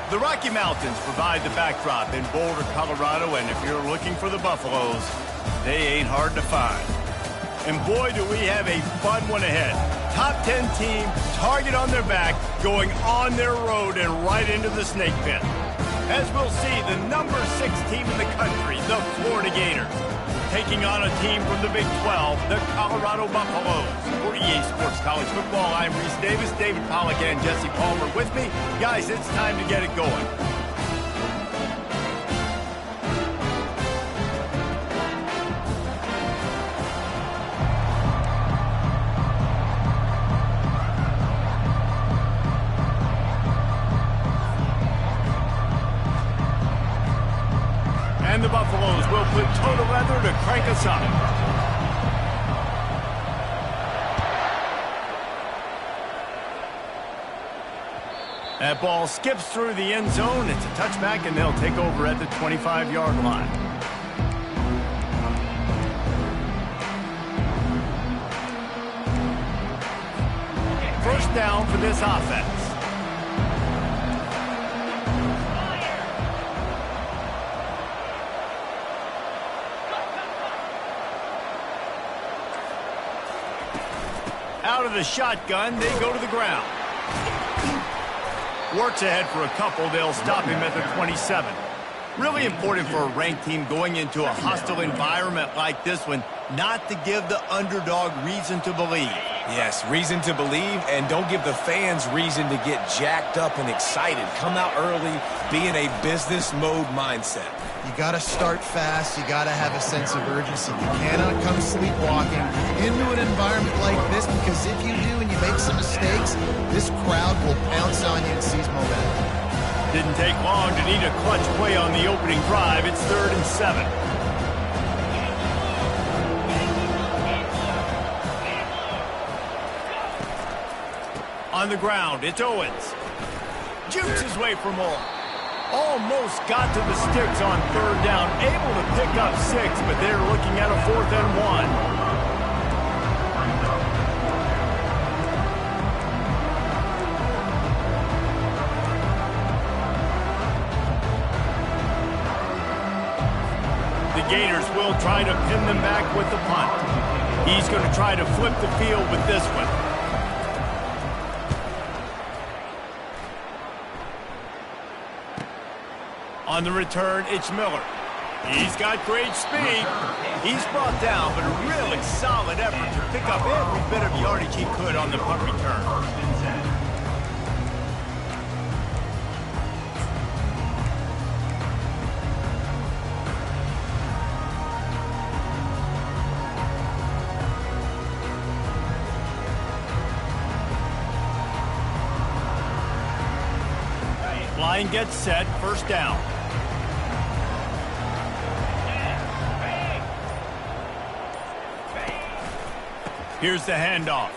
The Rocky Mountains provide the backdrop in Boulder, Colorado, and if you're looking for the Buffaloes, they ain't hard to find. And boy, do we have a fun one ahead. Top 10 team, target on their back, going on their road and right into the snake pit. As we'll see, the number 6 team in the country, the Florida Gators, taking on a team from the Big 12, the Colorado Buffaloes. For EA Sports College Football, I'm Reese Davis, David Pollack, and Jesse Palmer with me. Guys, it's time to get it going. And the Buffaloes will put toe to leather to crank us up. That ball skips through the end zone. It's a touchback, and they'll take over at the 25-yard line. First down for this offense. Out of the shotgun, they go to the ground. Works ahead for a couple. They'll stop him at the 27. Really important for a ranked team going into a hostile environment like this one, not to give the underdog reason to believe. Yes, reason to believe, and don't give the fans reason to get jacked up and excited. Come out early, be in a business mode mindset. You got to start fast. You got to have a sense of urgency. You cannot come sleepwalking into an environment like this, because if you do and you make some mistakes, this crowd will pounce on you and seize momentum. Didn't take long to need a clutch play on the opening drive. It's 3rd and 7. On the ground, it's Owens. Jukes his way for more. Almost got to the sticks on 3rd down. Able to pick up 6, but they're looking at a 4th and 1. The Gators will try to pin them back with the punt. He's going to try to flip the field with this one. On the return, it's Miller. He's got great speed. He's brought down, but a really solid effort to pick up every bit of yardage he could on the punt return. Line gets set, 1st down. Here's the handoff.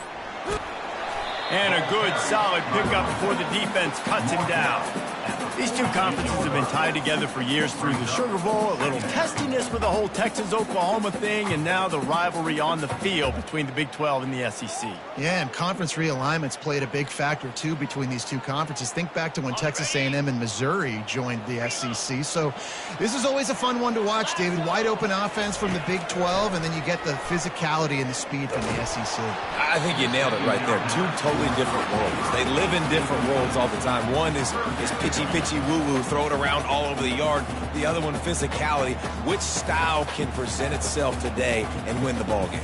And a good, solid pickup before the defense cuts him down. These two conferences have been tied together for years through the Sugar Bowl, a little testiness with the whole Texas-Oklahoma thing, and now the rivalry on the field between the Big 12 and the SEC. Yeah, and conference realignments played a big factor, too, between these two conferences. Think back to when Texas A&M and Missouri joined the SEC. So this is always a fun one to watch, David. Wide open offense from the Big 12, and then you get the physicality and the speed from the SEC. I think you nailed it right there. Two totally different worlds. They live in different worlds all the time. One is pitchy woo-woo, throw it around all over the yard. The other one, physicality. Which style can present itself today and win the ball game?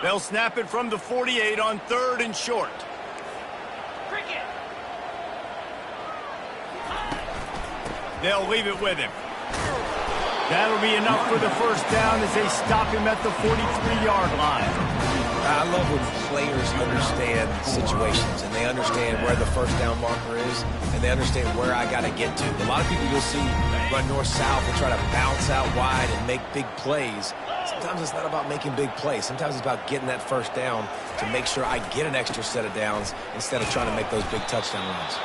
They'll snap it from the 48 on 3rd and short. They'll leave it with him. That'll be enough for the 1st down as they stop him at the 43-yard line. I love when players understand situations and they understand where the 1st down marker is and they understand where I got to get to. A lot of people you'll see run north-south and try to bounce out wide and make big plays. Sometimes it's not about making big plays. Sometimes it's about getting that 1st down to make sure I get an extra set of downs instead of trying to make those big touchdown runs.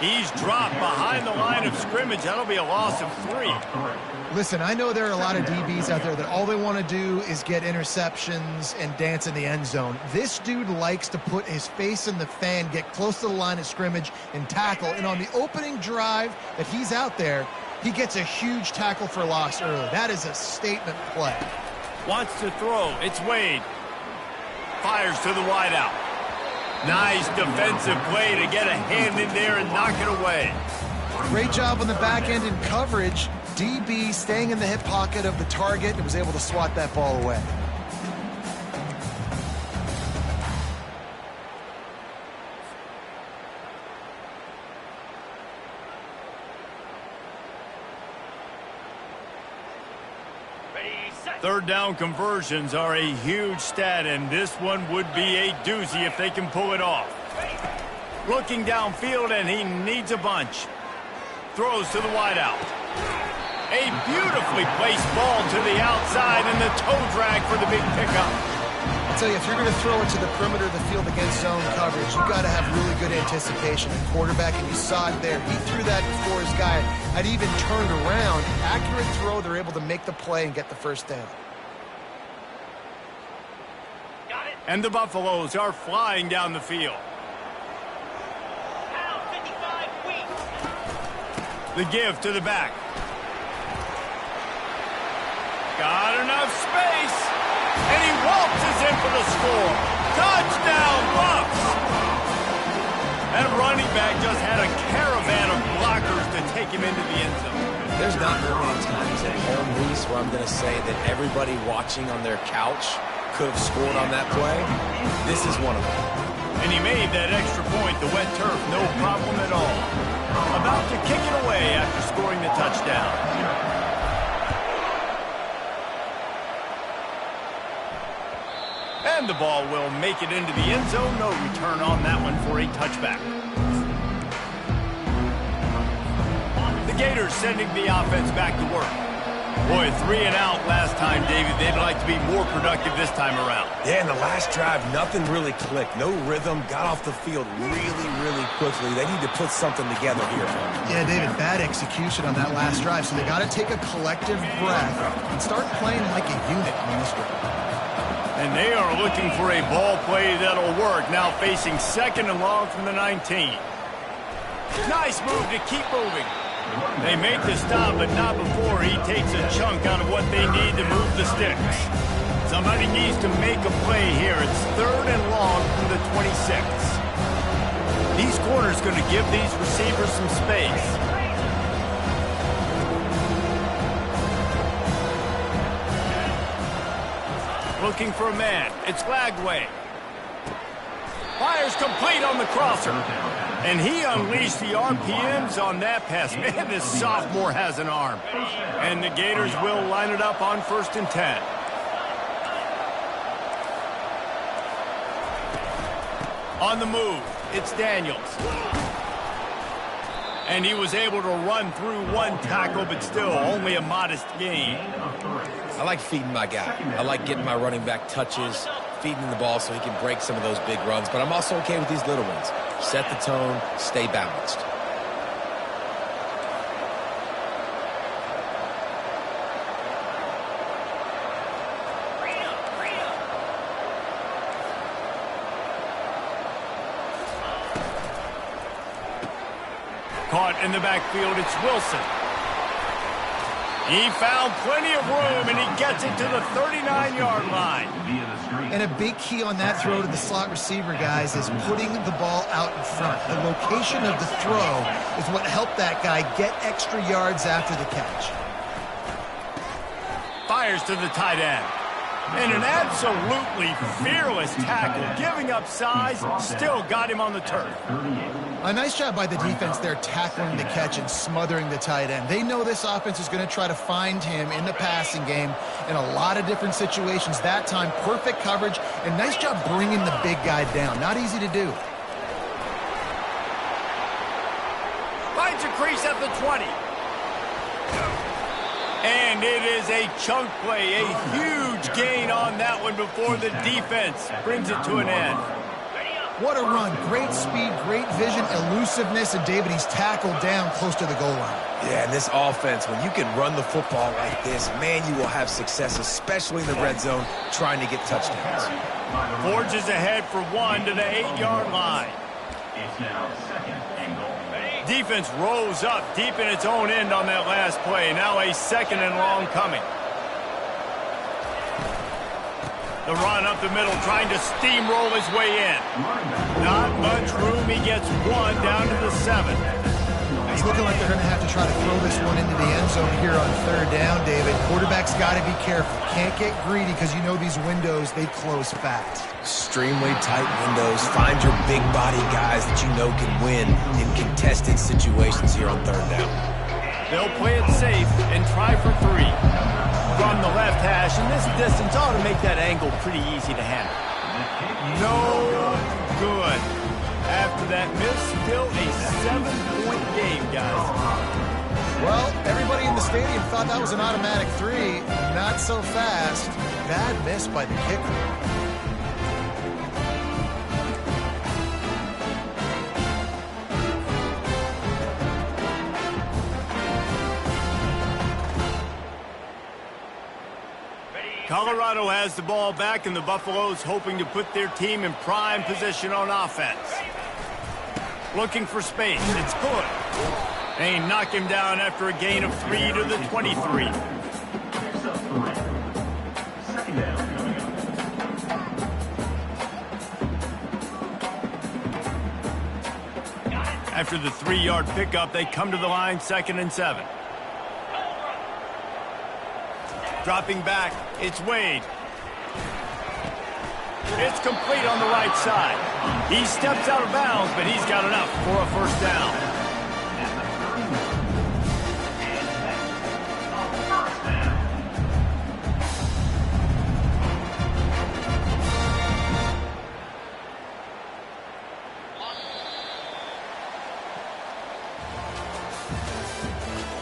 He's dropped behind the line of scrimmage. That'll be a loss of 3. Listen, I know there are a lot of DBs out there that all they want to do is get interceptions and dance in the end zone. This dude likes to put his face in the fan, get close to the line of scrimmage, and tackle. And on the opening drive that he's out there, he gets a huge tackle for loss early. That is a statement play. Wants to throw. It's Wade. Fires to the wideout. Nice defensive play to get a hand in there and knock it away. Great job on the back end in coverage. DB staying in the hip pocket of the target and was able to swat that ball away. Third down conversions are a huge stat, and this one would be a doozy if they can pull it off. Looking downfield, and he needs a bunch. Throws to the wideout. A beautifully placed ball to the outside, and the toe drag for the big pickup. I'll tell you, if you're going to throw it to the perimeter of the field against zone coverage, you've got to have really good anticipation. The quarterback, and you saw it there. He threw that before his guy had even turned around. Accurate throw, they're able to make the play and get the first down. Got it. And the Buffaloes are flying down the field. The give to the back. Got enough space. And he waltzes in for the score. Touchdown, Bucks! That running back just had a caravan of blockers to take him into the end zone. There's not very many times at home, Reese, where I'm going to say that everybody watching on their couch could have scored on that play. This is one of them. And he made that extra point, the wet turf, no problem at all. About to kick it away after scoring the touchdown. And the ball will make it into the end zone. No return on that one for a touchback. The Gators sending the offense back to work. Boy, 3 and out last time, David. They'd like to be more productive this time around. Yeah, in the last drive, nothing really clicked. No rhythm, got off the field really quickly. They need to put something together here. Yeah, David, bad execution on that last drive, so they got to take a collective breath and start playing like a unit on this one. And they are looking for a ball play that'll work, now facing 2nd and long from the 19. Nice move to keep moving. They make the stop, but not before he takes a chunk out of what they need to move the sticks. Somebody needs to make a play here. It's 3rd and long from the 26. These corners going to give these receivers some space. Looking for a man. It's Lagway. Fires complete on the crosser. And he unleashed the RPMs on that pass. Man, this sophomore has an arm. And the Gators will line it up on 1st and 10. On the move, it's Daniels. And he was able to run through one tackle, but still only a modest gain. I like feeding my guy. I like getting my running back touches, feeding the ball so he can break some of those big runs. But I'm also okay with these little ones. Set the tone, stay balanced. Caught in the backfield, it's Wilson. He found plenty of room, and he gets it to the 39-yard line. And a big key on that throw to the slot receiver, guys, is putting the ball out in front. The location of the throw is what helped that guy get extra yards after the catch. Fires to the tight end. And an absolutely fearless tackle, giving up size, still got him on the turf. A nice job by the defense there tackling the catch and smothering the tight end. They know this offense is going to try to find him in the passing game in a lot of different situations. That time, perfect coverage, and nice job bringing the big guy down. Not easy to do. Finds a crease at the 20. And it is a chunk play, a huge gain on that one before the defense brings it to an end. What a run. Great speed, great vision, elusiveness, and David, he's tackled down close to the goal line. Yeah, and this offense, when you can run the football like this, man, you will have success, especially in the red zone, trying to get touchdowns. Forges ahead for 1 to the 8-yard line. It's now second and goal. Defense rose up deep in its own end on that last play. Now a second and long coming. The run up the middle, trying to steamroll his way in. Not much room. He gets 1 down to the 7. It's looking like they're going to have to try to throw this one into the end zone here on third down, David. Quarterback's got to be careful. Can't get greedy because you know these windows, they close fast. Extremely tight windows. Find your big body guys that you know can win in contested situations here on third down. They'll play it safe and try for 3. From the left hash, and this distance ought to make that angle pretty easy to handle. No good. After that miss, still a 7-point game, guys. Well, everybody in the stadium thought that was an automatic 3. Not so fast. Bad miss by the kicker. Colorado has the ball back, and the Buffaloes hoping to put their team in prime position on offense. Looking for space. It's good. They knock him down after a gain of 3 to the 23. Second down. After the 3-yard pickup, they come to the line, 2nd and 7. Dropping back, it's Wade. It's complete on the right side. He steps out of bounds, but he's got enough for a first down.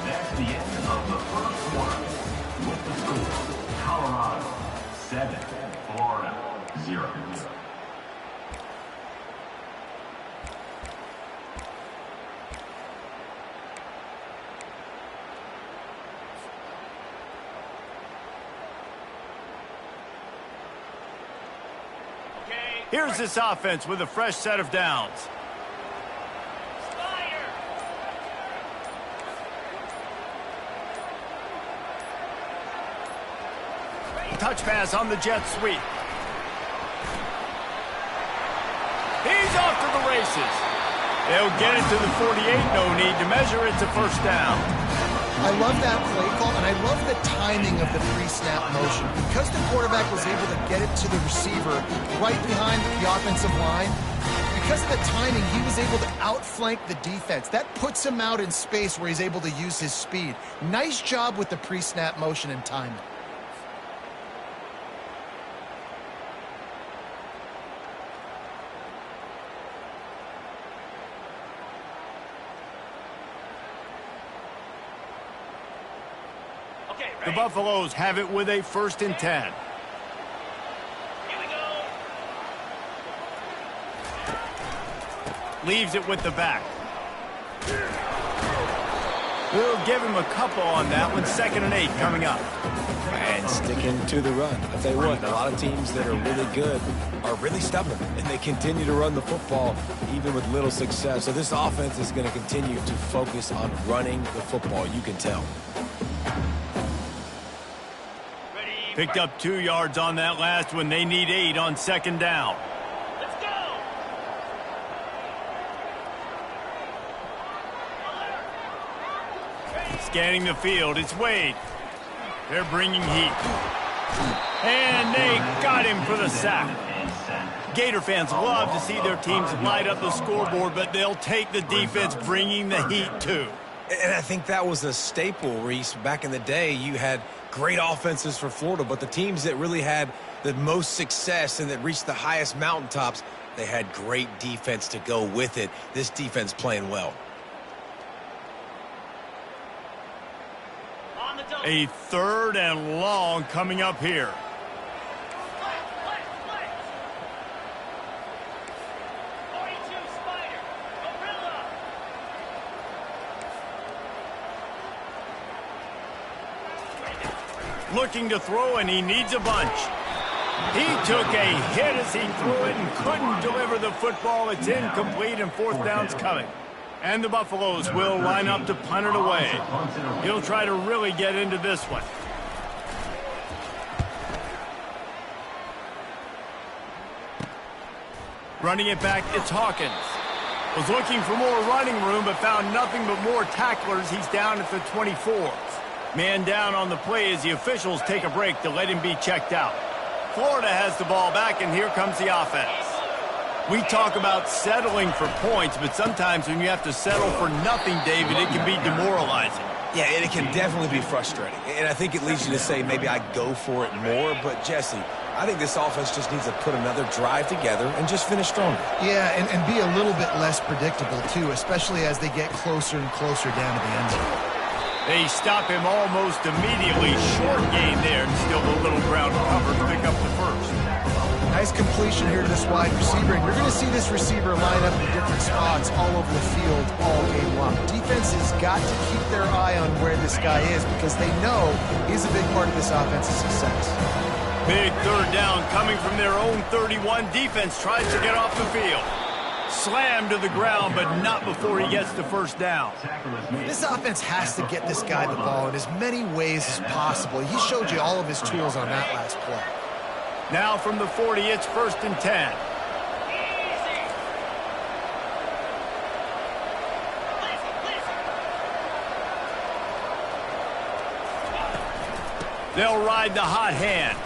That's the end of the first quarter. With the score, Colorado 7, Florida 0. Here's this offense with a fresh set of downs. Touch pass on the jet sweep. He's off to the races. They'll get it to the 48. No need to measure. It's a first down. I love that play call, and I love the timing of the pre-snap motion. Because the quarterback was able to get it to the receiver right behind the offensive line, because of the timing, he was able to outflank the defense. That puts him out in space where he's able to use his speed. Nice job with the pre-snap motion and timing. The Buffaloes have it with a 1st and 10. Here we go. Leaves it with the back. We'll give him a couple on that one. 2nd and 8 coming up. And sticking to the run. I'll tell you what, a lot of teams that are really good are really stubborn, and they continue to run the football even with little success. So this offense is going to continue to focus on running the football. You can tell. Picked up 2 yards on that last one. They need 8 on 2nd down. Let's go. Scanning the field, it's Wade. They're bringing heat. And they got him for the sack. Gator fans love to see their teams light up the scoreboard, but they'll take the defense bringing the heat too. And I think that was a staple, Reese. Back in the day, you had great offenses for Florida, but the teams that really had the most success and that reached the highest mountaintops, they had great defense to go with it. This defense playing well. A 3rd and long coming up here. looking to throw, and he needs a bunch. He took a hit as he threw it and couldn't deliver the football. It's incomplete, and fourth down's coming. And the Buffaloes will line up to punt it away. He'll try to really get into this one. Running it back, it's Hawkins. Was looking for more running room, but found nothing but more tacklers. He's down at the 24. Man down on the play as the officials take a break to let him be checked out. Florida has the ball back, and here comes the offense. We talk about settling for points, but sometimes when you have to settle for nothing, David, it can be demoralizing. Yeah, and it can definitely be frustrating. And I think it leads you to say maybe I go for it more. But, Jesse, I think this offense just needs to put another drive together and just finish stronger. Yeah, and be a little bit less predictable, too, especially as they get closer and closer down to the end zone. They stop him almost immediately. Short gain there, and still a little ground cover to pick up the first. Nice completion here to this wide receiver, and you're going to see this receiver line up in different spots all over the field all game long. Defense has got to keep their eye on where this guy is because they know he's a big part of this offense's success. Big third down coming from their own 31. Defense tries to get off the field. Slammed to the ground, but not before he gets the first down. This offense has to get this guy the ball in as many ways as possible. He showed you all of his tools on that last play. Now from the 40, it's 1st and 10. They'll ride the hot hand.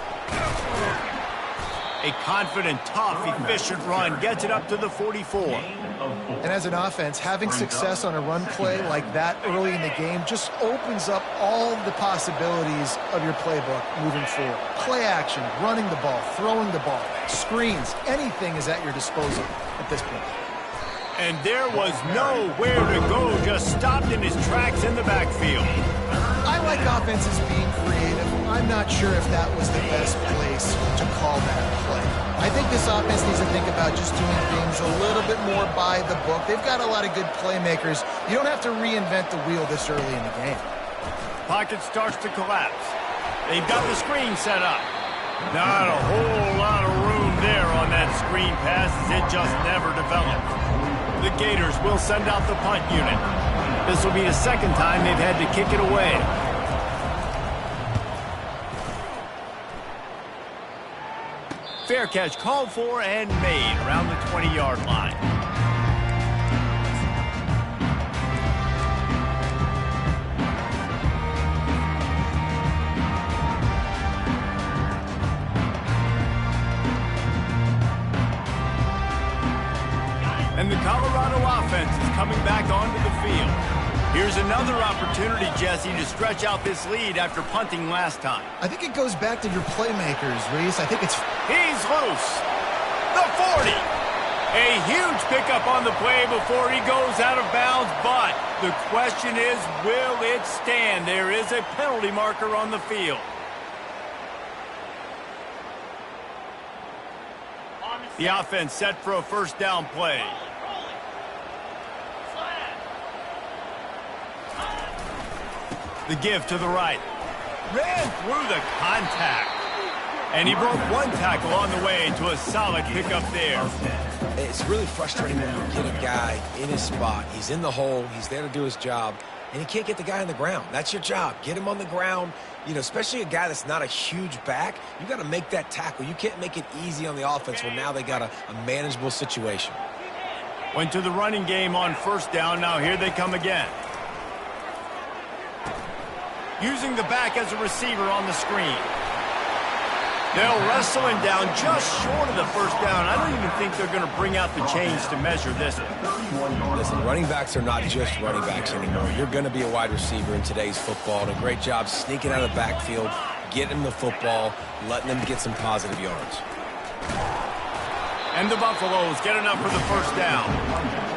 A confident, tough, efficient run gets it up to the 44. And as an offense, having success on a run play like that early in the game just opens up all the possibilities of your playbook moving forward. Play action, running the ball, throwing the ball, screens, anything is at your disposal at this point. And there was nowhere to go, just stopped in his tracks in the backfield. I like offenses being creative. I'm not sure if that was the best place to call that play. I think this offense needs to think about just doing things a little bit more by the book. They've got a lot of good playmakers. You don't have to reinvent the wheel this early in the game. Pocket starts to collapse. They've got the screen set up. Not a whole lot of room there on that screen pass as it just never developed. The Gators will send out the punt unit. This will be the second time they've had to kick it away. Fair catch called for and made around the 20-yard line. And the Colorado offense is coming back onto the field. Here's another opportunity, Jesse, to stretch out this lead after punting last time. I think it goes back to your playmakers, Reese. I think it's... He's loose. The 40. A huge pickup on the play before he goes out of bounds, but the question is, will it stand? There is a penalty marker on the field. The offense set for a first down play. The give to the right. Ran through the contact. And he broke one tackle on the way to a solid pickup there. It's really frustrating when you get a guy in his spot. He's in the hole. He's there to do his job. And you can't get the guy on the ground. That's your job. Get him on the ground. You know, especially a guy that's not a huge back. You got to make that tackle. You can't make it easy on the offense when now they got a manageable situation. Went to the running game on first down. Now here they come again. Using the back as a receiver on the screen. They'll wrestle him down just short of the first down. I don't even think they're going to bring out the chains to measure this one. Listen, running backs are not just running backs anymore. You're going to be a wide receiver in today's football. And a great job sneaking out of the backfield, getting them the football, letting them get some positive yards. And the Buffaloes get enough for the first down.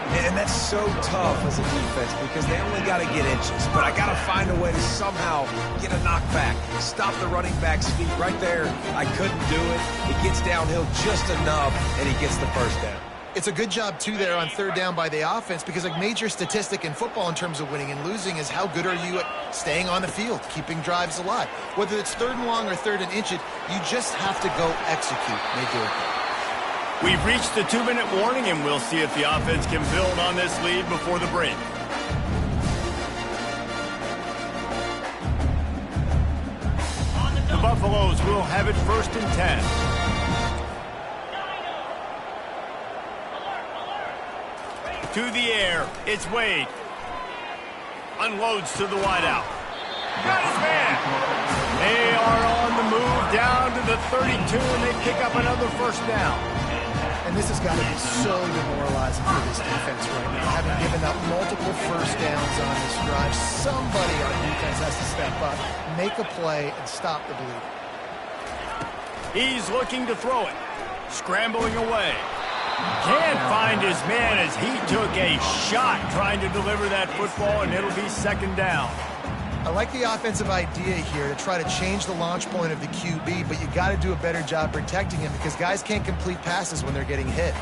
And that's so tough as a defense because they only got to get inches. But I got to find a way to somehow get a knockback, stop the running back's feet right there. I couldn't do it. It gets downhill just enough, and he gets the first down. It's a good job, too, there on third down by the offense because a major statistic in football in terms of winning and losing is how good are you at staying on the field, keeping drives alive. Whether it's third and long or third and inch it, you just have to go execute. They do it. We've reached the 2-minute warning, and we'll see if the offense can build on this lead before the break. The Buffaloes will have it 1st and 10. To the air, it's Wade. Unloads to the wideout. Got his man. They are on the move down to the 32, and they pick up another 1st down. And this has got to be so demoralizing for this defense right now. Having given up multiple 1st downs on this drive, somebody on defense has to step up, make a play, and stop the bleeding. He's looking to throw it. Scrambling away. Can't find his man as he took a shot trying to deliver that football, and it'll be 2nd down. I like the offensive idea here to try to change the launch point of the QB, but you got to do a better job protecting him because guys can't complete passes when they're getting hit.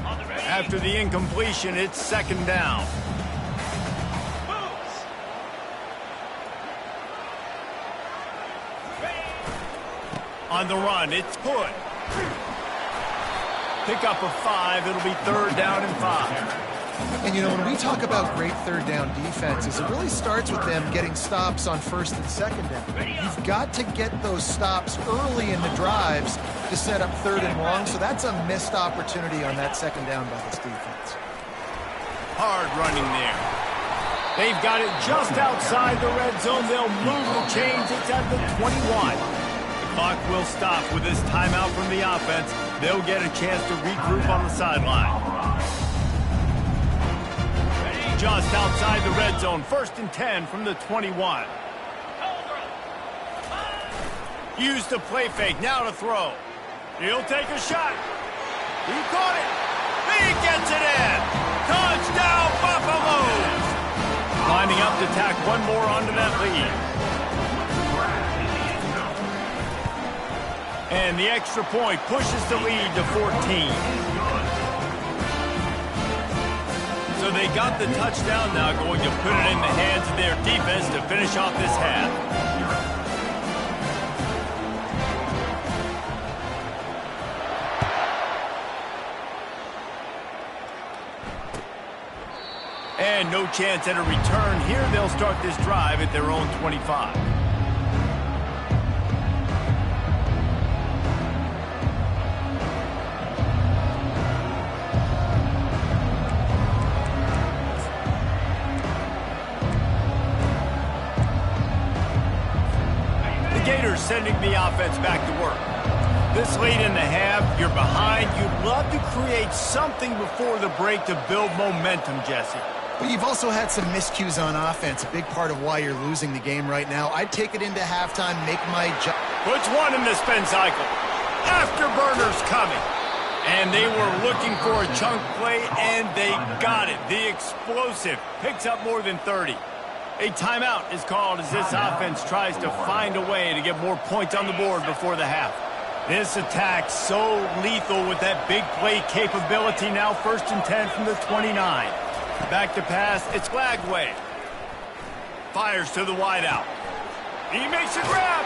After the incompletion, it's 2nd down. On the run, it's Hood. Pick up of 5. It'll be 3rd down and 5. And, you know, when we talk about great third down defenses, it really starts with them getting stops on 1st and 2nd down. You've got to get those stops early in the drives to set up 3rd and long, so that's a missed opportunity on that 2nd down by this defense. Hard running there. They've got it just outside the red zone. They'll move the chains. It's at the 21. The clock will stop with this timeout from the offense. They'll get a chance to regroup on the sideline. Just outside the red zone, 1st and 10 from the 21. Use the play fake, now to throw. He'll take a shot. He caught it. He gets it in. Touchdown, Buffaloes. Lining up to tack one more onto that lead. And the extra point pushes the lead to 14. So they got the touchdown, now going to put it in the hands of their defense to finish off this half. And no chance at a return here. They'll start this drive at their own 25. Sending the offense back to work. This late in the half, you're behind. You'd love to create something before the break to build momentum, Jesse. But you've also had some miscues on offense, a big part of why you're losing the game right now. I'd take it into halftime, make my job. Puts one in the spin cycle. Afterburners coming. And they were looking for a chunk play, and they got it. The explosive picks up more than 30. A timeout is called as this offense tries to find a way to get more points on the board before the half. This attack so lethal with that big play capability. Now 1st and 10 from the 29. Back to pass, it's Lagway. Fires to the wideout. He makes a grab.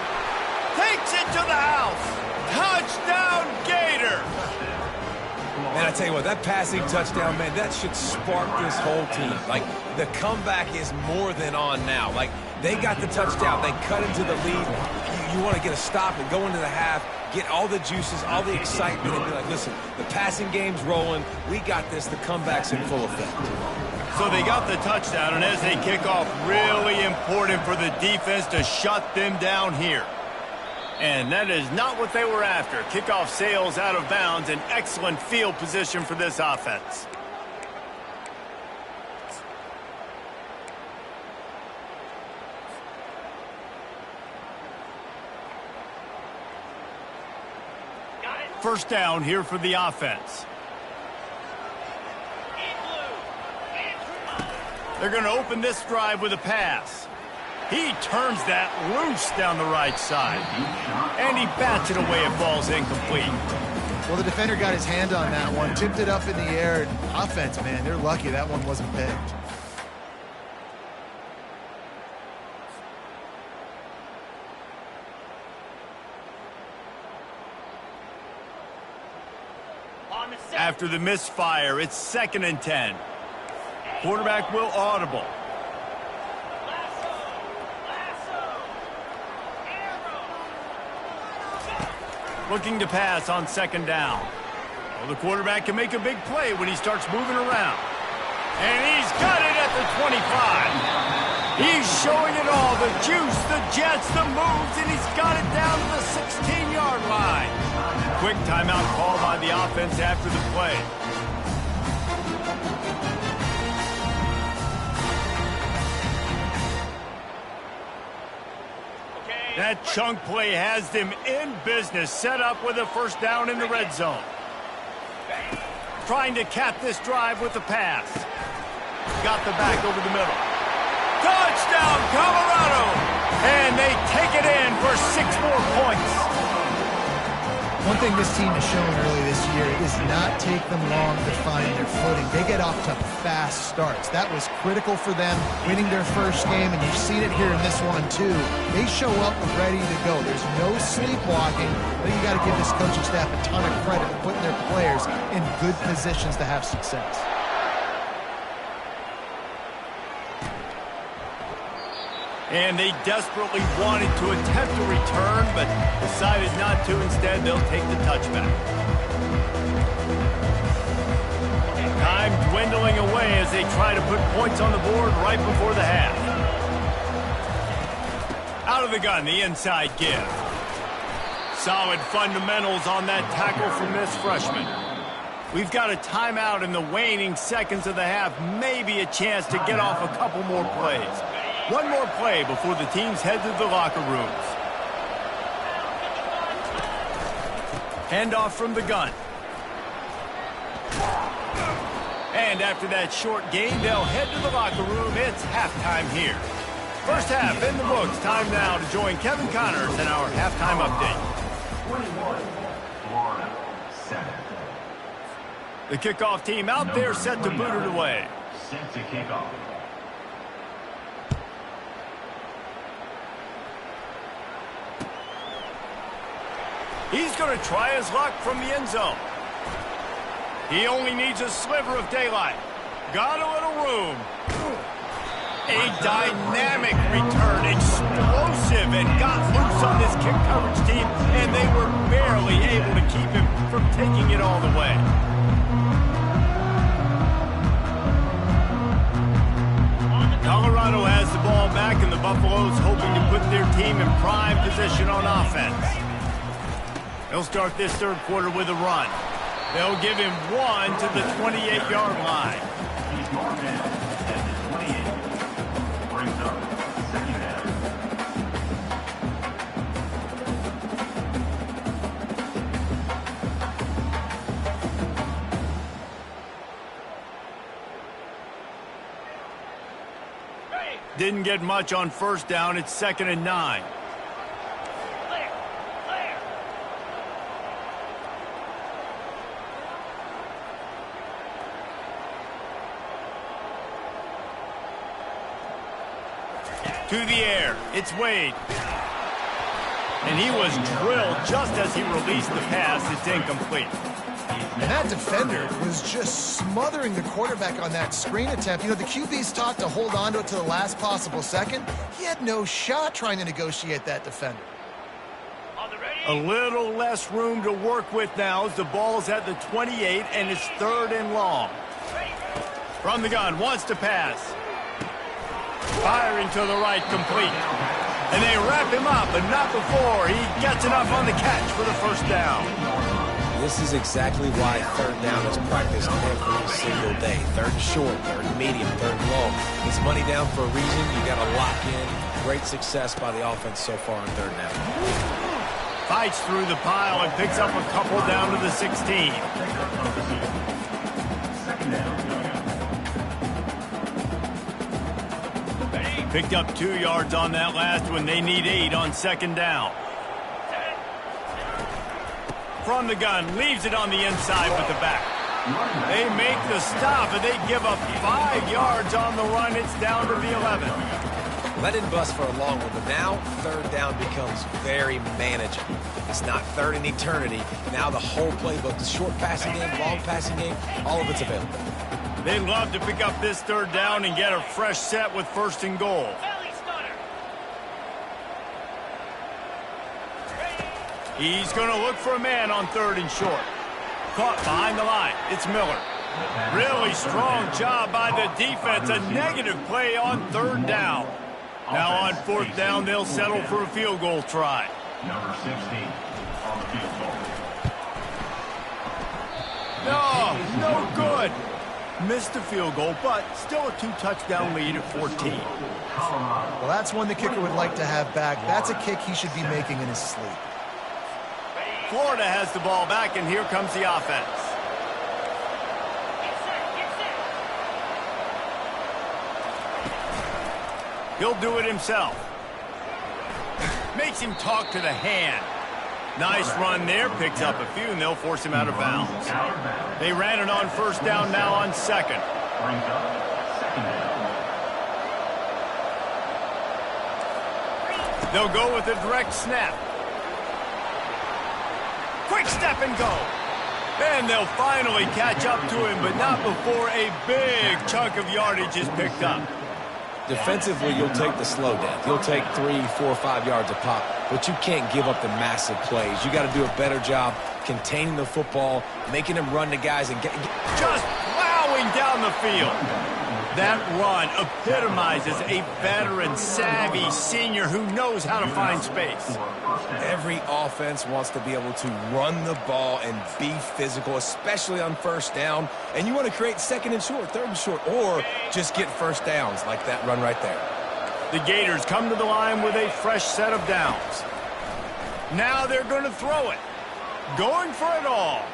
Takes it to the house. Touchdown, Gator. Man, I tell you what, that passing touchdown, man, that should spark this whole team. Like, the comeback is more than on now. Like, they got the touchdown. They cut into the lead. You want to get a stop and go into the half, get all the juices, all the excitement, and be like, listen, the passing game's rolling. We got this. The comeback's in full effect. So they got the touchdown, and as they kick off, really important for the defense to shut them down here. And that is not what they were after. Kickoff sails out of bounds. An excellent field position for this offense. First down here for the offense. They're going to open this drive with a pass. He turns that loose down the right side. And he bats it away. It falls incomplete. Well, the defender got his hand on that one, tipped it up in the air. And offense, man, they're lucky that one wasn't picked. After the misfire, it's 2nd and 10. Quarterback will audible. Looking to pass on 2nd down. Well, the quarterback can make a big play when he starts moving around. And he's got it at the 25. He's showing it all, the juice, the jets, the moves, and he's got it down to the 16-yard line. Quick timeout call by the offense after the play. That chunk play has them in business, set up with a 1st down in the red zone. Trying to cap this drive with the pass. Got the back over the middle. Touchdown, Colorado! And they take it in for 6 more points. One thing this team has shown early this year is not take them long to find their footing. They get off to fast starts. That was critical for them, winning their first game, and you've seen it here in this one too. They show up ready to go. There's no sleepwalking. I think you got to give this coaching staff a ton of credit for putting their players in good positions to have success. And they desperately wanted to attempt a return, but decided not to. Instead, they'll take the touchback. Time dwindling away as they try to put points on the board right before the half. Out of the gun, the inside give. Solid fundamentals on that tackle from this freshman. We've got a timeout in the waning seconds of the half. Maybe a chance to get off a couple more plays. One more play before the teams head to the locker rooms. Handoff from the gun. And after that short gain, they'll head to the locker room. It's halftime here. First half in the books. Time now to join Kevin Connors in our halftime update. 21, Florida, 7. The kickoff team out there set to boot it away. Set to kick off. He's going to try his luck from the end zone. He only needs a sliver of daylight. Got a little room. A dynamic return, explosive, and got loose on this kick coverage team, and they were barely able to keep him from taking it all the way. Colorado has the ball back, and the Buffaloes hoping to put their team in prime position on offense. They'll start this third quarter with a run. They'll give him 1 to the 28-yard line. He's marked down at the 28. Brings up 2nd down. Didn't get much on 1st down. It's 2nd and 9. To the air, it's Wade. And he was drilled just as he released the pass. It's incomplete. And that defender was just smothering the quarterback on that screen attempt. You know, the QB's taught to hold on to it to the last possible second. He had no shot trying to negotiate that defender. A little less room to work with now as the ball's at the 28 and it's 3rd and long. From the gun, wants to pass. Firing to the right, complete. And they wrap him up, but not before he gets enough on the catch for the 1st down. This is exactly why 3rd down is practiced every single day. 3rd and short, 3rd and medium, 3rd and long. It's money down for a reason. You got to lock in. Great success by the offense so far on 3rd down. Fights through the pile and picks up a couple down to the 16. 2nd down. Picked up 2 yards on that last one. They need 8 on 2nd down. from the gun, leaves it on the inside with the back. They make the stop, and they give up 5 yards on the run. It's down to the 11. Let it bust for a long one, but now third down becomes very manageable. It's not third in eternity. Now the whole playbook, the short passing game, long passing game, all of it's available. They love to pick up this third down and get a fresh set with first and goal. He's going to look for a man on third and short. Caught behind the line. It's Miller. Really strong job by the defense. A negative play on third down. Now on fourth down, they'll settle for a field goal try. Number 16 on the field goal. No good. Missed the field goal, but still a 2-touchdown lead at 14. Well, that's one the kicker would like to have back. That's a kick he should be making in his sleep. Florida has the ball back, and here comes the offense. He'll do it himself. Makes him talk to the hand. Nice run there. Picks up a few, and they'll force him out of bounds. They ran it on first down, now on second. Brings up second down. They'll go with a direct snap. Quick step and go. And they'll finally catch up to him, but not before a big chunk of yardage is picked up. Defensively, you'll take the slow down. You'll take 3, 4, 5 yards a pop, but you can't give up the massive plays. You got to do a better job containing the football, making them run to guys and just plowing down the field. That run epitomizes a veteran, savvy senior who knows how to find space. Every offense wants to be able to run the ball and be physical, especially on first down. And you want to create second and short, third and short, or just get first downs like that run right there. The Gators come to the line with a fresh set of downs. Now they're going to throw it. Going for it all.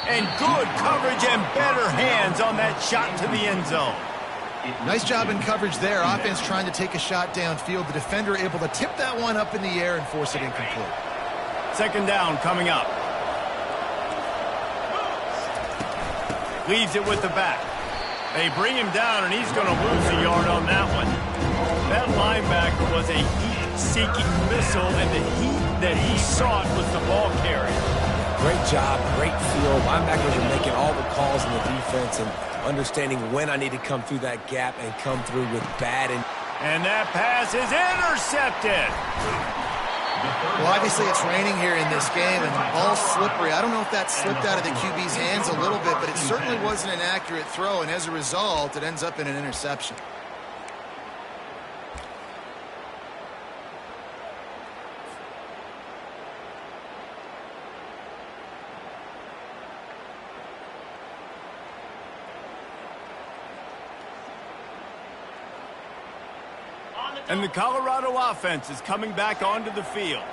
And good coverage and better hands on that shot to the end zone. Nice job in coverage there. Offense trying to take a shot downfield. The defender able to tip that one up in the air and force it incomplete. Second down coming up. Leaves it with the back. They bring him down, and he's going to lose a yard on that one. That linebacker was a heat-seeking missile, and the heat that he sought was the ball carrier. Great job, great feel. Linebackers are making all the calls in the defense and understanding when I need to come through that gap and come through with bad. And that pass is intercepted. Well, obviously it's raining here in this game, and the ball's slippery. I don't know if that slipped out of the QB's hands a little bit, but it certainly wasn't an accurate throw, and as a result, it ends up in an interception. And the Colorado offense is coming back onto the field.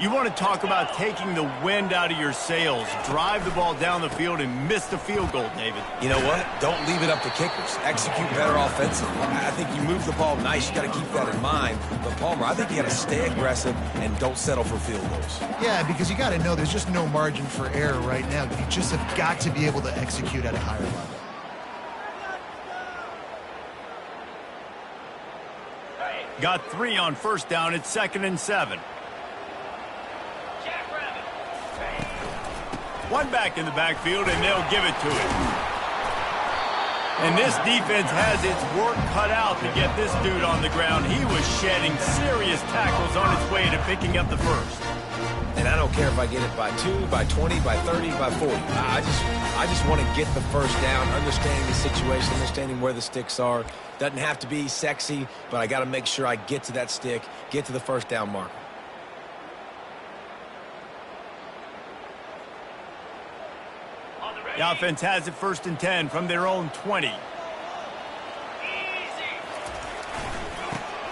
You want to talk about taking the wind out of your sails. Drive the ball down the field and miss the field goal, David. You know what? Don't leave it up to kickers. Execute better offensively. I think you move the ball nice. You got to keep that in mind. But, Palmer, I think you got to stay aggressive and don't settle for field goals. Yeah, because you got to know there's just no margin for error right now. You just have got to be able to execute at a higher level. Got 3 on first down. It's 2nd and 7. One back in the backfield, and they'll give it to him. And this defense has its work cut out to get this dude on the ground. He was shedding serious tackles on his way to picking up the first. And I don't care if I get it by 2, by 20, by 30, by 40. I just want to get the first down, understanding the situation, understanding where the sticks are. Doesn't have to be sexy, but I got to make sure I get to that stick, get to the first down marker. The offense has it 1st and 10 from their own 20.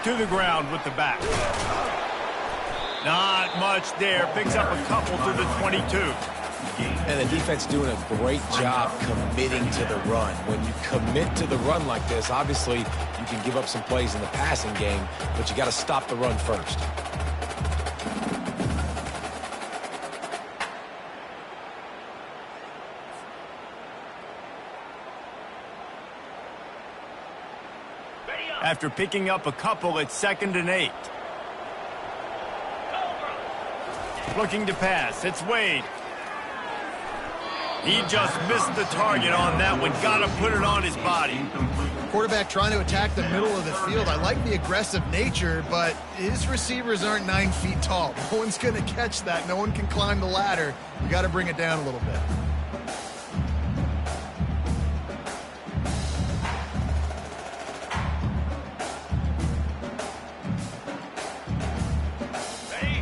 To the ground with the back. Not much there. Picks up a couple to the 22. And the defense doing a great job committing to the run. When you commit to the run like this, obviously you can give up some plays in the passing game, but you got to stop the run first. After picking up a couple at 2nd and 8. Looking to pass. It's Wade. He just missed the target on that one. Got to put it on his body. Quarterback trying to attack the middle of the field. I like the aggressive nature, but his receivers aren't 9 feet tall. No one's going to catch that. No one can climb the ladder. You got to bring it down a little bit.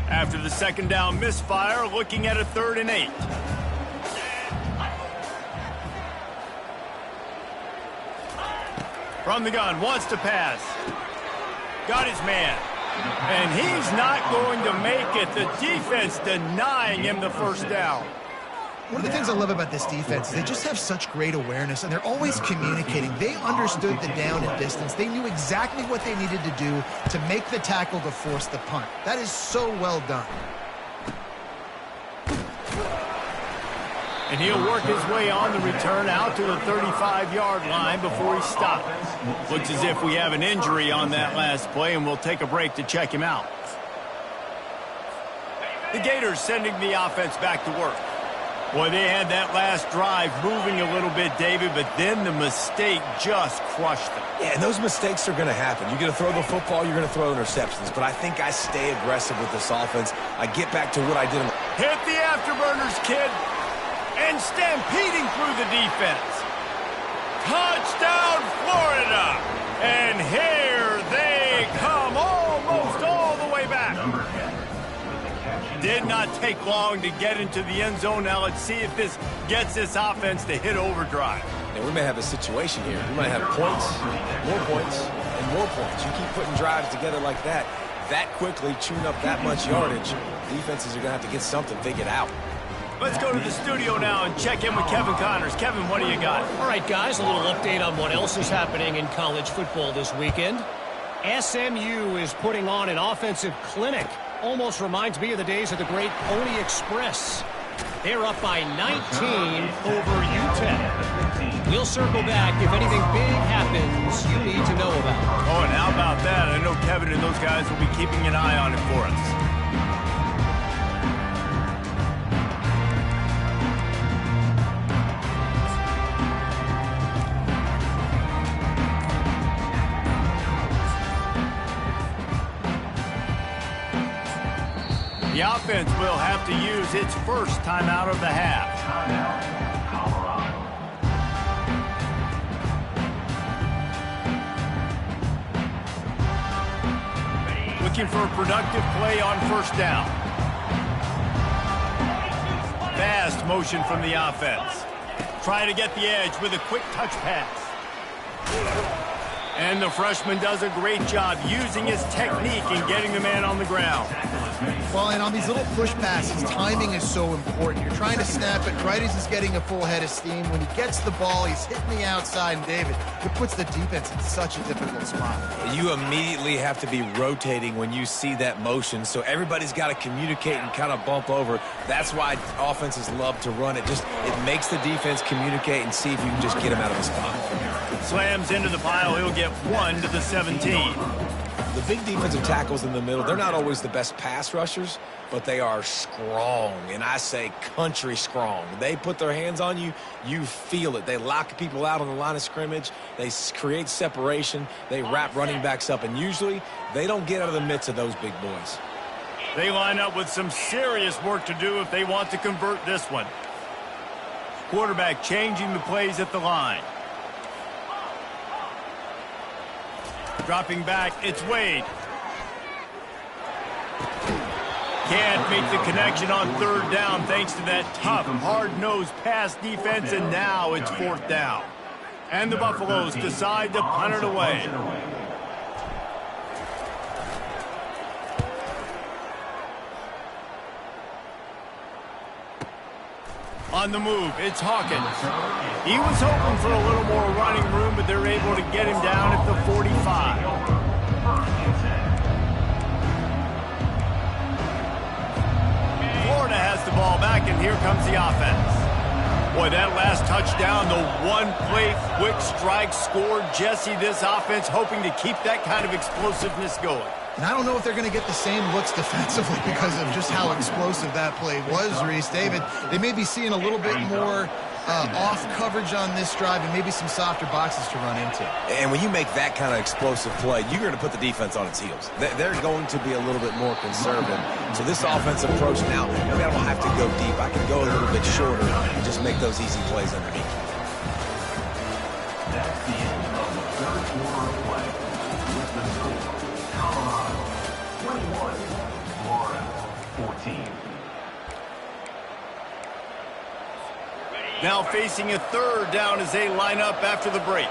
After the 2nd down misfire, looking at a 3rd and 8. From the gun, wants to pass. Got his man. And he's not going to make it. The defense denying him the 1st down. One of the things I love about this defense is they just have such great awareness, and they're always communicating. They understood the down and distance. They knew exactly what they needed to do to make the tackle to force the punt. That is so well done. And he'll work his way on the return out to the 35-yard line before he stops. Looks as if we have an injury on that last play, and we'll take a break to check him out. The Gators sending the offense back to work. Boy, they had that last drive moving a little bit, David, but then the mistake just crushed them. Yeah, and those mistakes are going to happen. You're going to throw the football, you're going to throw interceptions. But I think I stay aggressive with this offense. I get back to what I did. Hit the afterburners, kid. And stampeding through the defense. Touchdown, Florida. And here they come almost all the way back. Did not take long to get into the end zone. Now let's see if this gets this offense to hit overdrive. And we may have a situation here. We might have points, and more points. You keep putting drives together like that quickly, chewing up that much yardage, defenses are going to have to get something figured out. Let's go to the studio now and check in with Kevin Connors. Kevin, what do you got? All right, guys, a little update on what else is happening in college football this weekend. SMU is putting on an offensive clinic. Almost reminds me of the days of the great Pony Express. They're up by 19 over UTEP. We'll circle back if anything big happens you need to know about. Oh, and how about that? I know Kevin and those guys will be keeping an eye on it for us. The offense will have to use its first timeout of the half. Timeout, Colorado. Looking for a productive play on 1st down. Fast motion from the offense. Try to get the edge with a quick touch pass. And the freshman does a great job using his technique and getting the man on the ground. Well, and on these little push passes, timing is so important. You're trying to snap it right as he's getting a full head of steam. When he gets the ball, he's hitting the outside, and David, it puts the defense in such a difficult spot. You immediately have to be rotating when you see that motion, so everybody's got to communicate and kind of bump over. That's why offenses love to run it. It makes the defense communicate and see if you can just get him out of the spot. Slams into the pile. He'll get 1 to the 17. The big defensive tackles in the middle, they're not always the best pass rushers, but they are strong, and I say country strong. They put their hands on you, you feel it. They lock people out on the line of scrimmage. They create separation. They wrap running backs up, and usually they don't get out of the midst of those big boys. They line up with some serious work to do if they want to convert this one. Quarterback changing the plays at the line. Dropping back, it's Wade. Can't make the connection on 3rd down thanks to that tough, hard-nosed pass defense, and now it's 4th down. And the Buffaloes decide to punt it away. On the move, it's Hawkins. He was hoping for a little more running room, but they're able to get him down at the 45. Florida has the ball back, and here comes the offense. Boy, that last touchdown, the one-play quick strike scored. Jesse, this offense hoping to keep that kind of explosiveness going. And I don't know if they're going to get the same looks defensively because of just how explosive that play was, Reese. David, they may be seeing a little bit more off coverage on this drive and maybe some softer boxes to run into. And when you make that kind of explosive play, you're going to put the defense on its heels. They're going to be a little bit more conservative. So this offensive approach now, maybe I don't have to go deep. I can go a little bit shorter and just make those easy plays underneath. That's the end of the third quarter of play. With the score, Colorado 21, Florida 14. Now facing a third down as they line up after the break.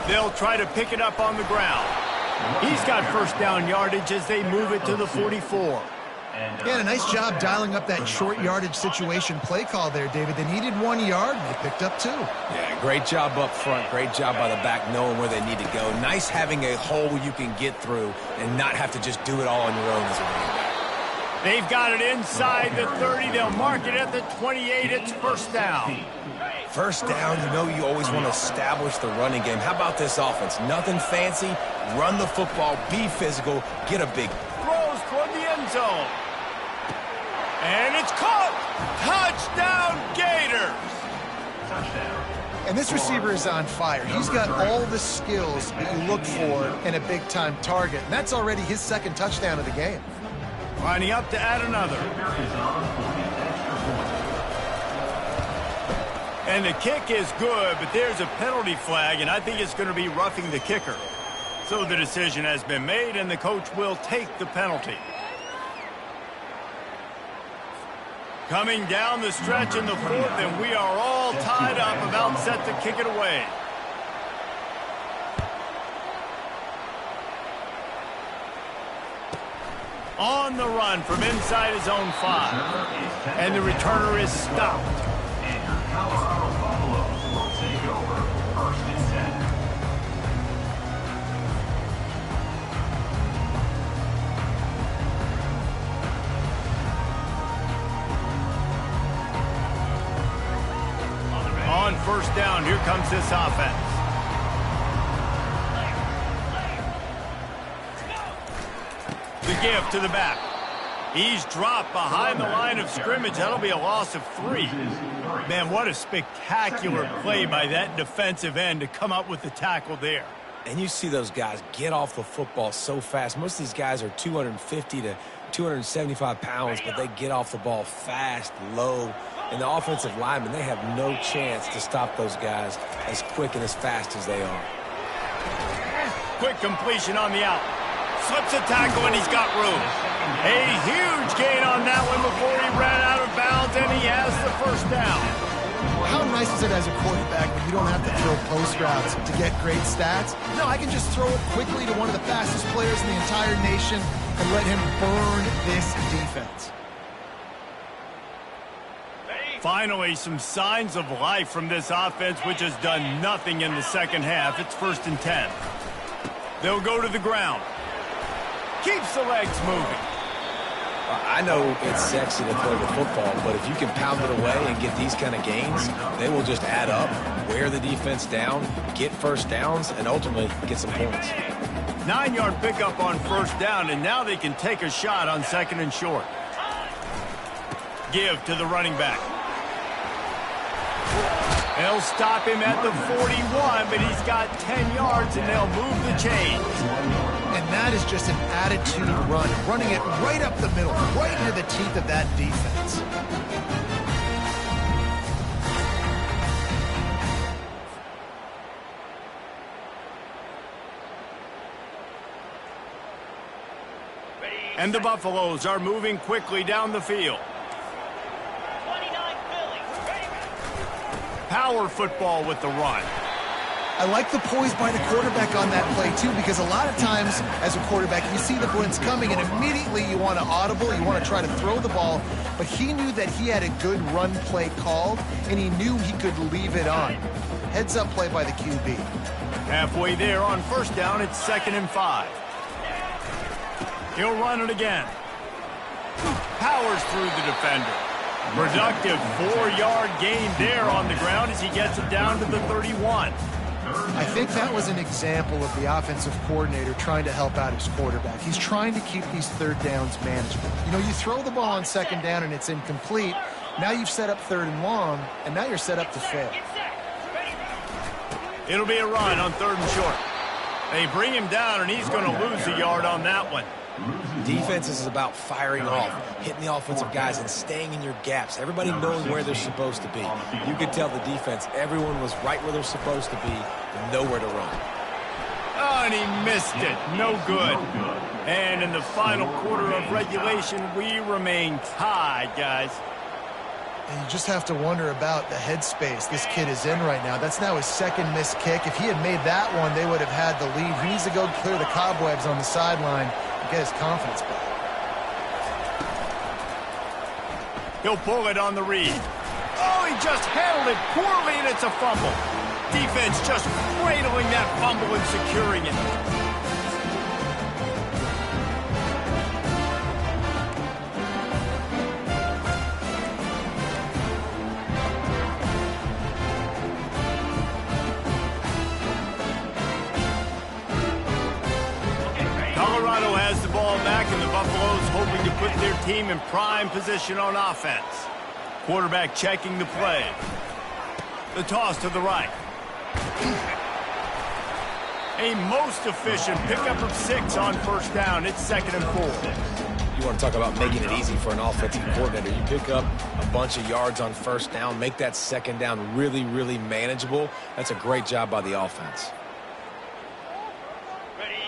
They'll try to pick it up on the ground. He's got first down yardage as they move it to the 44. Yeah, a nice job dialing up that short yardage situation play call there, David. They needed 1 yard, and they picked up 2. Yeah, great job up front. Great job by the back knowing where they need to go. Nice having a hole you can get through and not have to just do it all on your own as a running back. They've got it inside the 30. They'll mark it at the 28. It's first down. First down, you know you always want to establish the running game. How about this offense? Nothing fancy. Run the football. Be physical. Get a big. Throws toward the end zone. And it's caught. Touchdown, Gators. Touchdown. And this receiver is on fire. He's got all the skills that you look for in a big-time target. And that's already his second touchdown of the game. Lining up to add another. And the kick is good, but there's a penalty flag, and I think it's going to be roughing the kicker. So the decision has been made, and the coach will take the penalty. Coming down the stretch in the fourth, and we are all tied up, about set to kick it away. On the run from inside his own 5. And the returner is stopped. And your Colorado Buffaloes will take over first and 10. On first down, here comes this offense. The give to the back. He's dropped behind the line of scrimmage. That'll be a loss of 3. Man, what a spectacular play by that defensive end to come up with the tackle there. And you see those guys get off the football so fast. Most of these guys are 250 to 275 pounds, but they get off the ball fast, low. And the offensive linemen, they have no chance to stop those guys as quick and as fast as they are. Quick completion on the out. Slips a tackle, and he's got room. A huge gain on that one before he ran out of bounds, and he has the first down. How nice is it as a quarterback when you don't have to throw post routes to get great stats? No, I can just throw it quickly to one of the fastest players in the entire nation and let him burn this defense. Finally, some signs of life from this offense, which has done nothing in the second half. It's first and 10. They'll go to the ground. Keeps the legs moving. I know it's sexy to throw the football, but if you can pound it away and get these kind of gains, they will just add up, wear the defense down, get first downs, and ultimately get some points. 9-yard pickup on first down, and now they can take a shot on second and short. Give to the running back. They'll stop him at the 41, but he's got 10 yards, and they'll move the chains. And that is just an attitude run, running it right up the middle, right into the teeth of that defense. And the Buffaloes are moving quickly down the field. Power football with the run. I like the poise by the quarterback on that play, too, because a lot of times as a quarterback, you see the blitz coming, and immediately you want to audible, you want to try to throw the ball, but he knew that he had a good run play called, and he knew he could leave it on. Heads-up play by the QB. Halfway there on first down, it's 2nd and 5. He'll run it again. Powers through the defender. Productive 4-yard gain there on the ground as he gets it down to the 31. I think that was an example of the offensive coordinator trying to help out his quarterback. He's trying to keep these third downs manageable. You know, you throw the ball on second down and it's incomplete. Now you've set up third and long, and now you're set up to fail. It'll be a run on third and short. They bring him down, and he's going to lose a yard on that one. Defense is about firing off, hitting the offensive guys, and staying in your gaps. Everybody knowing where they're supposed to be. You could tell the defense, everyone was right where they're supposed to be, and nowhere to run. Oh, and he missed it. No good. And in the final quarter of regulation, we remain tied, guys. And you just have to wonder about the headspace this kid is in right now. That's now his second missed kick. If he had made that one, they would have had the lead. He needs to go clear the cobwebs on the sideline and get his confidence back. He'll pull it on the read. Oh, he just handled it poorly, and it's a fumble. Defense just cradling that fumble and securing it. Colorado has the ball back, and the Buffaloes hoping to put their team in prime position on offense. Quarterback checking the play. The toss to the right. A most efficient pickup of 6 on first down. It's 2nd and 4. You want to talk about making it easy for an offensive coordinator. You pick up a bunch of yards on first down, make that second down really, really manageable. That's a great job by the offense.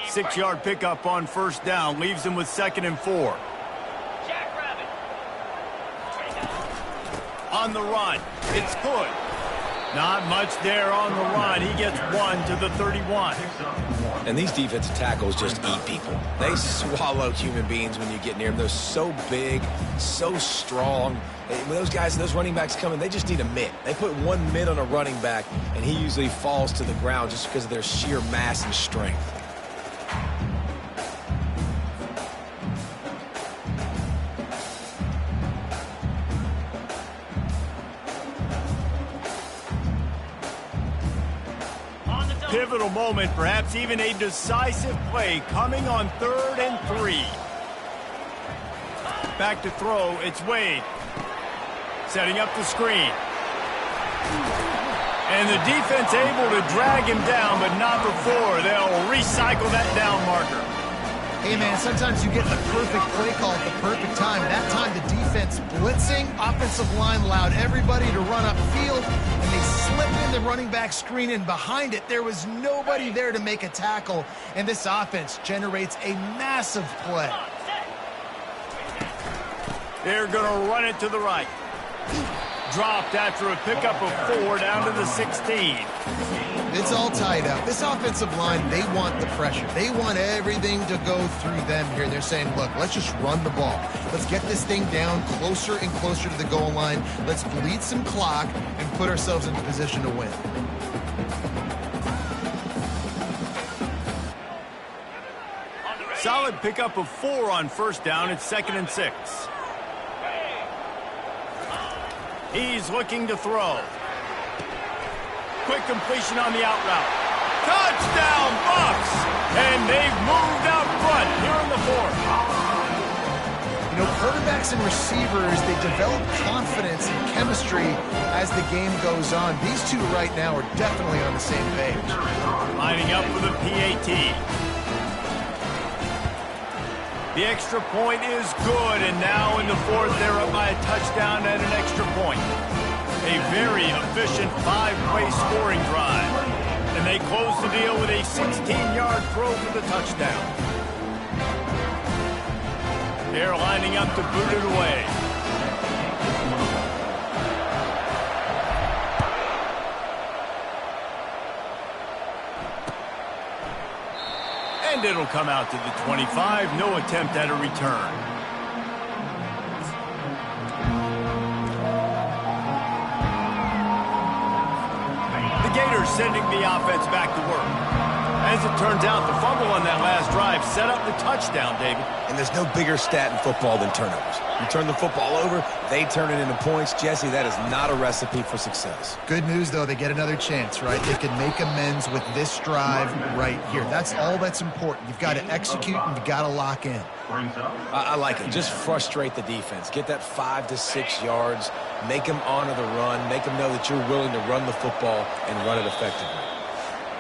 6-yard pickup on first down leaves him with 2nd and 4. On the run, it's good. Not much there on the run. He gets 1 to the 31. And these defensive tackles just eat people. They swallow human beings when you get near them. They're so big, so strong. When those guys, those running backs come in, they just need a mitt. They put one mitt on a running back, and he usually falls to the ground just because of their sheer mass and strength. Pivotal moment, perhaps even a decisive play coming on 3rd and 3. Back to throw, it's Wade. Setting up the screen. And the defense able to drag him down, but not before they'll recycle that down marker. Hey, man, sometimes you get the perfect play call at the perfect time. That time, the defense blitzing, offensive line allowed everybody to run upfield, and they slipped in the running back screen, and behind it, there was nobody there to make a tackle, and this offense generates a massive play. They're going to run it to the right. Dropped after a pickup of 4 down to the 16. It's all tied up. This offensive line, they want the pressure. They want everything to go through them here. They're saying, look, let's just run the ball. Let's get this thing down closer and closer to the goal line. Let's bleed some clock and put ourselves into position to win. Solid pickup of 4 on first down. It's 2nd and 6. He's looking to throw. Quick completion on the out route. Touchdown, Buffs! And they've moved out front here in the 4th. You know, quarterbacks and receivers, they develop confidence and chemistry as the game goes on. These two right now are definitely on the same page. Lining up for the PAT. The extra point is good, and now in the 4th, they're up by a touchdown and an extra point. A very efficient 5-play scoring drive. And they close the deal with a 16-yard throw for the touchdown. They're lining up to boot it away. And it'll come out to the 25. No attempt at a return. The Gators sending the offense back to work. As it turns out, the fumble on that last drive set up the touchdown, David. And there's no bigger stat in football than turnovers. You turn the football over, they turn it into points. Jesse, that is not a recipe for success. Good news, though, they get another chance, right? They can make amends with this drive right here. That's all that's important. You've got to execute and you've got to lock in. I like it. Just frustrate the defense. Get that 5 to 6 yards. Make them honor the run. Make them know that you're willing to run the football and run it effectively.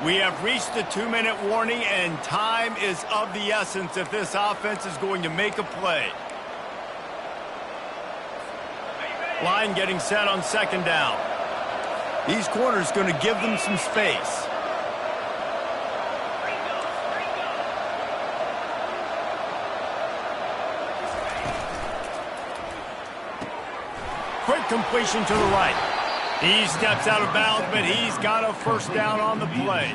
We have reached the 2-minute warning, and time is of the essence if this offense is going to make a play. Line getting set on second down. These corners going to give them some space. Quick completion to the right. He steps out of bounds, but he's got a first down on the play.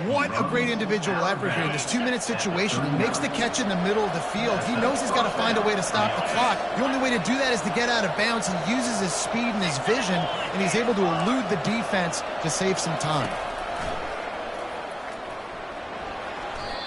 What a great individual effort here in this 2-minute situation. He makes the catch in the middle of the field. He knows he's got to find a way to stop the clock. The only way to do that is to get out of bounds. He uses his speed and his vision, and he's able to elude the defense to save some time.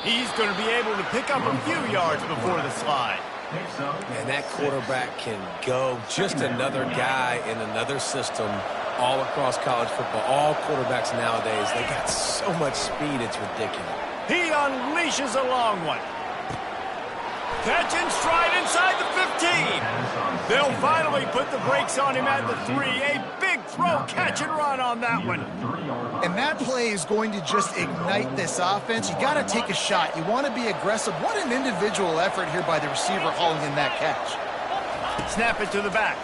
He's going to be able to pick up a few yards before the slide. And that quarterback can go. Just another guy in another system all across college football. All quarterbacks nowadays, they got so much speed, it's ridiculous. He unleashes a long one. Catch and stride inside the 15. They'll finally put the brakes on him at the 3. A big throw, catch and run on that one. And that play is going to just ignite this offense. You got to take a shot. You want to be aggressive. What an individual effort here by the receiver hauling in that catch. Snap it to the back.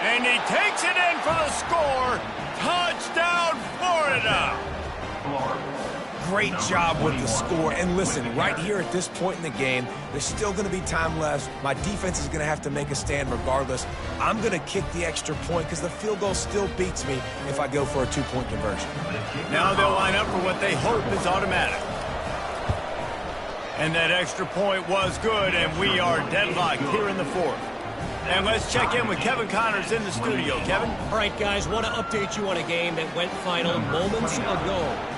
And he takes it in for the score. Touchdown, Florida. Great job with the score. And listen, right here at this point in the game, there's still going to be time left. My defense is going to have to make a stand regardless. I'm going to kick the extra point because the field goal still beats me if I go for a 2-point conversion. Now they'll line up for what they hope is automatic. And that extra point was good, and we are deadlocked here in the fourth. And let's check in with Kevin Connors in the studio. Kevin? All right, guys, want to update you on a game that went final moments ago.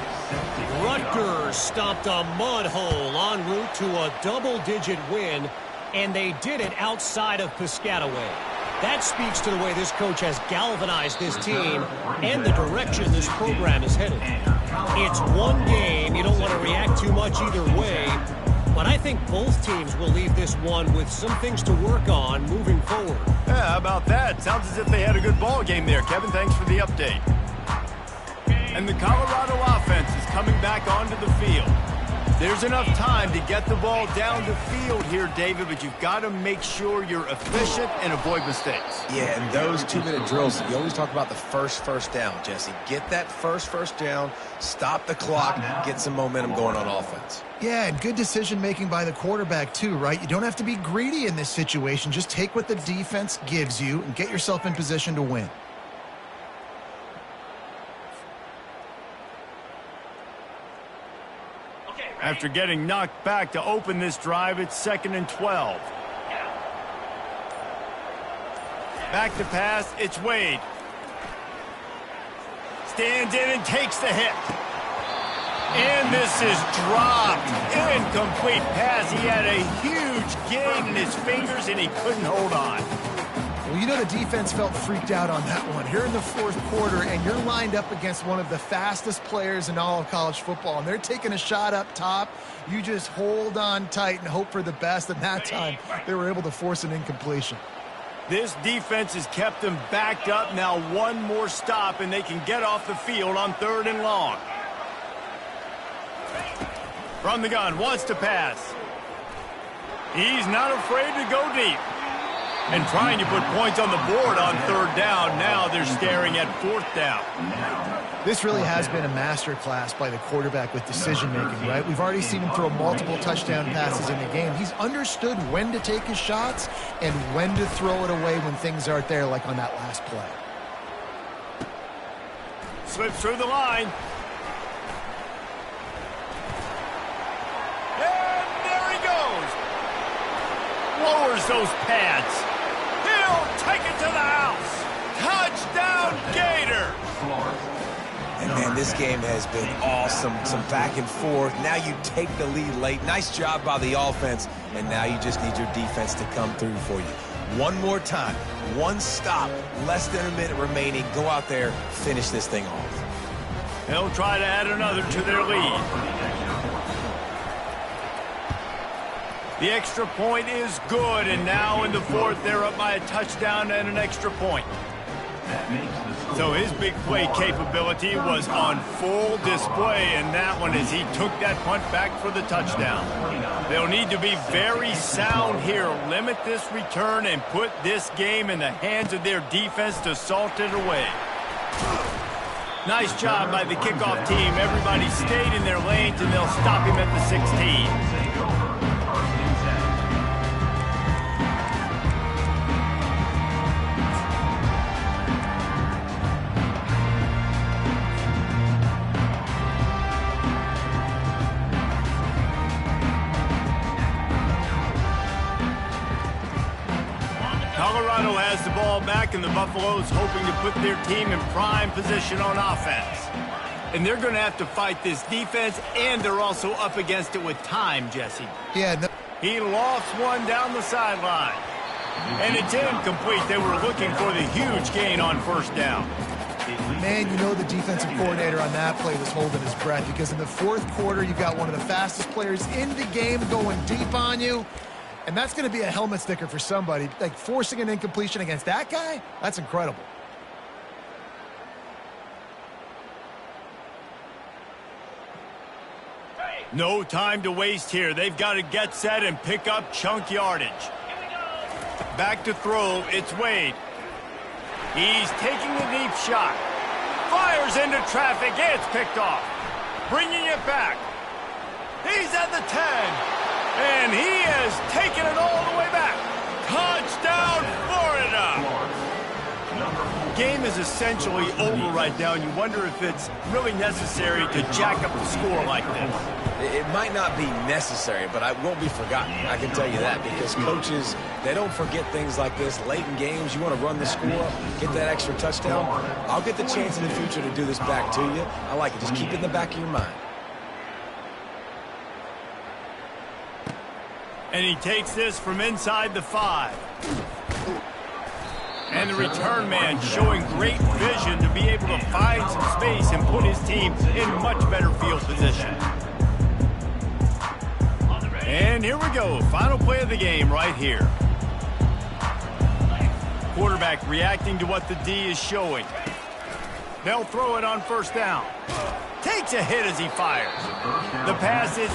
Rutgers stopped a mud hole en route to a double-digit win, and they did it outside of Piscataway. That speaks to the way this coach has galvanized this team and the direction this program is headed. It's one game. You don't want to react too much either way, but I think both teams will leave this one with some things to work on moving forward. Yeah, how about that? Sounds as if they had a good ball game there. Kevin, thanks for the update. And the Colorado offense is coming back onto the field. There's enough time to get the ball down the field here, David, but you've got to make sure you're efficient and avoid mistakes. Yeah, and those 2-minute drills, you always talk about the first down, Jesse. Get that first down, stop the clock, get some momentum going on offense. Yeah, and good decision-making by the quarterback, too, right? You don't have to be greedy in this situation. Just take what the defense gives you and get yourself in position to win. After getting knocked back to open this drive, it's 2nd and 12. Back to pass, it's Wade. Stands in and takes the hit. And this is dropped. Incomplete pass. He had a huge gain in his fingers, and he couldn't hold on. Well, you know the defense felt freaked out on that one. You're in the fourth quarter, and you're lined up against one of the fastest players in all of college football, and they're taking a shot up top. You just hold on tight and hope for the best, and that time they were able to force an incompletion. This defense has kept them backed up. Now one more stop, and they can get off the field on 3rd and long. From the gun, wants to pass. He's not afraid to go deep. And trying to put points on the board on 3rd down. Now they're staring at 4th down. This really has been a masterclass by the quarterback with decision-making, right? We've already seen him throw multiple touchdown passes in the game. He's understood when to take his shots and when to throw it away when things aren't there, like on that last play. Slips through the line. And there he goes. Lowers those pads. He'll take it to the house. Touchdown, Gator. And, man, this game has been awesome. Some back and forth. Now you take the lead late. Nice job by the offense. And now you just need your defense to come through for you. One more time. One stop. Less than a minute remaining. Go out there. Finish this thing off. They'll try to add another to their lead. The extra point is good, and now in the fourth, they're up by a touchdown and an extra point. So his big play capability was on full display in that one as he took that punt back for the touchdown. They'll need to be very sound here, limit this return, and put this game in the hands of their defense to salt it away. Nice job by the kickoff team. Everybody stayed in their lanes, and they'll stop him at the 16. Colorado has the ball back, and the Buffaloes hoping to put their team in prime position on offense. And they're going to have to fight this defense, and they're also up against it with time, Jesse. Yeah. No. He lost one down the sideline. And it's incomplete. They were looking for the huge gain on first down. Man, you know the defensive coordinator on that play was holding his breath, because in the fourth quarter, you got one of the fastest players in the game going deep on you. And that's going to be a helmet sticker for somebody. Like, forcing an incompletion against that guy, that's incredible. No time to waste here. They've got to get set and pick up chunk yardage. Back to throw. It's Wade. He's taking a deep shot. Fires into traffic. It's picked off. Bringing it back. He's at the 10. And he has taken it all the way back. Touchdown, Florida! Game is essentially over right now, and you wonder if it's really necessary to jack up the score like this. It might not be necessary, but it won't be forgotten. I can tell you that, because coaches, they don't forget things like this. Late in games, you want to run the score, get that extra touchdown. I'll get the chance in the future to do this back to you. I like it. Just keep it in the back of your mind. And he takes this from inside the 5. And the return man showing great vision to be able to find some space and put his team in much better field position. And here we go. Final play of the game right here. Quarterback reacting to what the D is showing. They'll throw it on first down. Takes a hit as he fires. The pass is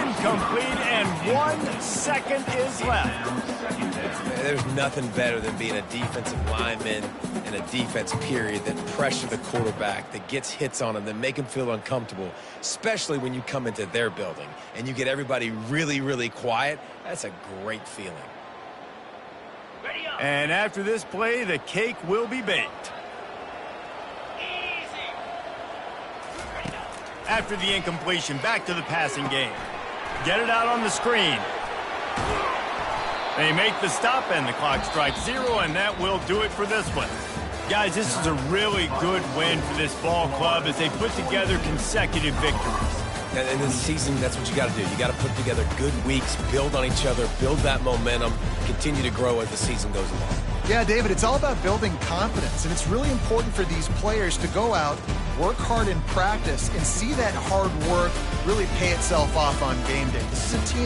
incomplete, and 1 second is left. There's nothing better than being a defensive lineman in a defense period that pressure the quarterback, that gets hits on him, that make him feel uncomfortable, especially when you come into their building and you get everybody really, really quiet. That's a great feeling. And after this play, the cake will be baked. After the incompletion, back to the passing game. Get it out on the screen. They make the stop, and the clock strikes 0, and that will do it for this one. Guys, this is a really good win for this ball club as they put together consecutive victories. And in this season, that's what you got to do. You got to put together good weeks, build on each other, build that momentum, continue to grow as the season goes along. Yeah, David, it's all about building confidence, and it's really important for these players to go out, work hard in practice, and see that hard work really pay itself off on game day. This is a team